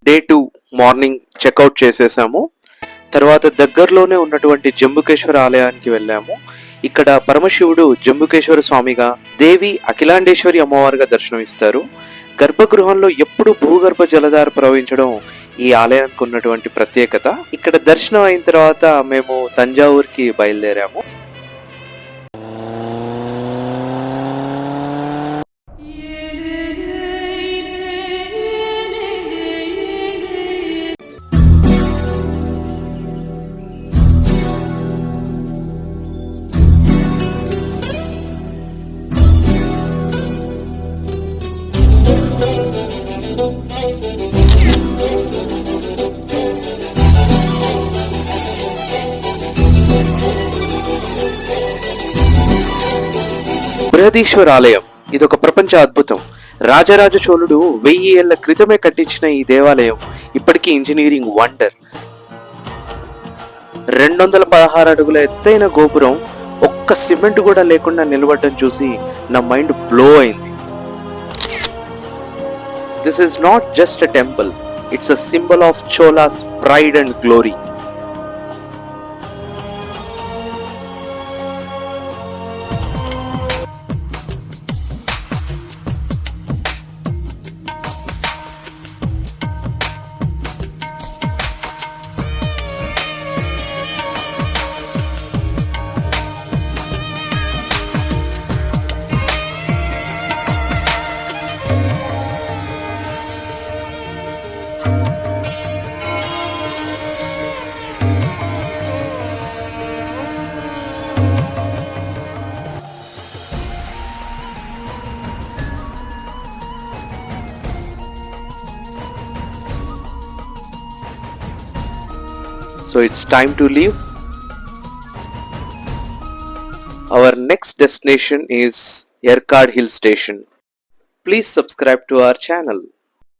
Day 2 morning checkout చేసేసాము. తర్వాత దగ్గరలోనే ఉన్నటువంటి జంబుకేశ్వర ఆలయానికి వెళ్ళాము. ఇక్కడ పరమశివుడు జంబుకేశ్వర స్వామిగా, దేవి అఖిలాండేశ్వరి అమ్మవారుగా దర్శనమిస్తారు. గర్భగృహంలో ఎప్పుడు భూగర్భ జలధార ప్రవహించడం ఈ ఆలయానికి ఉన్నటువంటి ప్రత్యేకత. ఇక్కడ దర్శనం అయిన తర్వాత మేము తంజావూరుకి బయలుదేరాము. బృహదీశ్వర ఆలయం ఇదొక ప్రపంచ అద్భుతం. రాజరాజ చోళుడు 1000 ఏళ్ల క్రితమే కట్టించిన ఈ దేవాలయం ఇప్పటికీ ఇంజనీరింగ్ వండర్. 216 అడుగుల ఎత్తైన గోపురం ఒక్క సిమెంట్ కూడా లేకుండా నిలబడడం చూసి నా మైండ్ బ్లో అయింది. This is not just a temple, it's a symbol of Cholas pride and glory. So it's time to leave. Our next destination is Yerkad Hill Station. Please subscribe to our channel.